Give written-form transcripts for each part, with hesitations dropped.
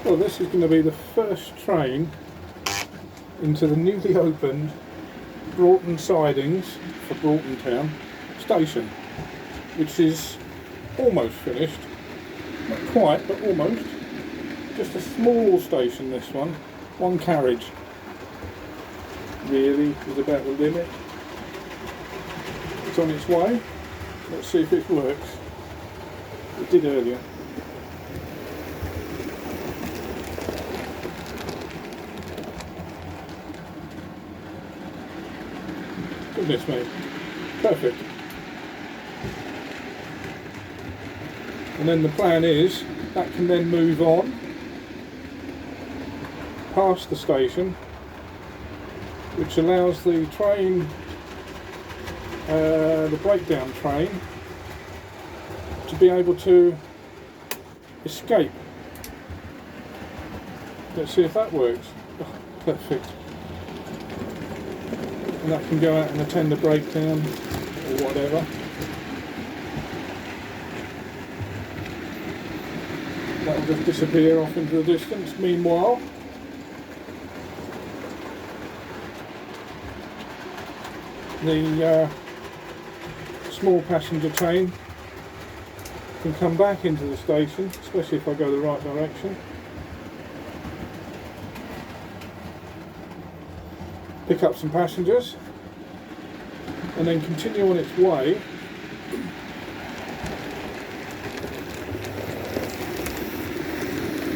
Well, this is going to be the first train into the newly opened Broughton Sidings for Broughton Town station, which is almost finished. Not quite, but almost. Just a small station, this one carriage. Really is about the limit. It's on its way. Let's see if it works. It did earlier. Goodness me. Perfect. And then the plan is that can then move on past the station, which allows the train, the breakdown train, to be able to escape. Let's see if that works. Oh, perfect. And that can go out and attend a breakdown or whatever. That will just disappear off into the distance. Meanwhile, the small passenger train can come back into the station, especially if I go the right direction. Pick up some passengers and then continue on its way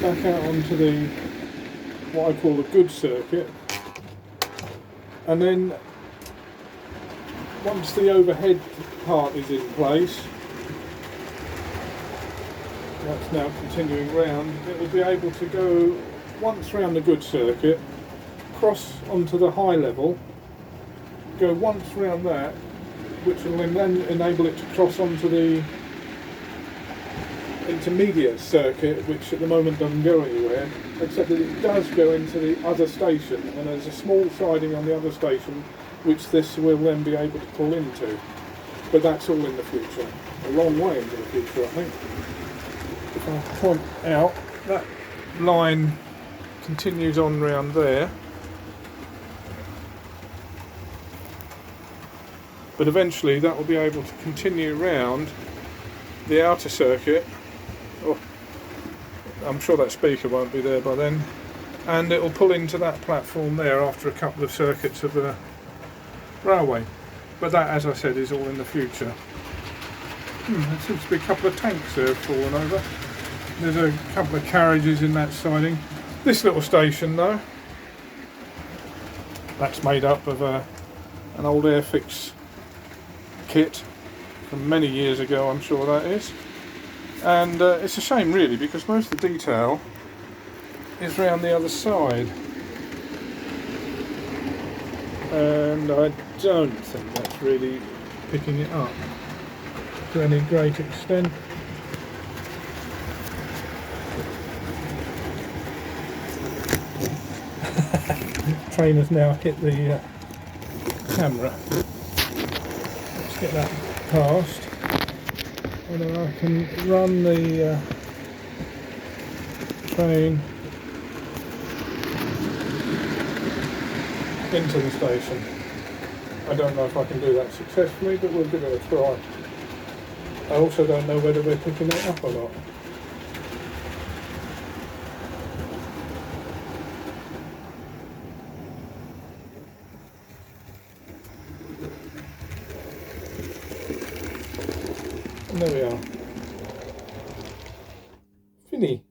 back out onto the, what I call the good circuit, and then once the overhead part is in place, that's now continuing round, it will be able to go once round the good circuit, cross onto the high level, go once round that, which will then enable it to cross onto the intermediate circuit, which at the moment doesn't go anywhere, except that it does go into the other station, and there's a small siding on the other station which this will then be able to pull into. But that's all in the future, a long way into the future, I think. If I point out, that line continues on round there, but eventually that will be able to continue round the outer circuit. Oh, I'm sure that speaker won't be there by then, and it will pull into that platform there after a couple of circuits of the railway. But that, as I said, is all in the future. There seems to be a couple of tanks there fallen over. There's a couple of carriages in that siding. This little station though, that's made up of an old Airfix kit from many years ago, I'm sure that is. And it's a shame really, because most of the detail is round the other side, and I don't think that's really picking it up to any great extent. Train has now hit the camera. Let's get that past, and then I can run the train into the station. I don't know if I can do that successfully, but we'll give it a try. I also don't know whether we're picking it up or not. And there we are. Fini.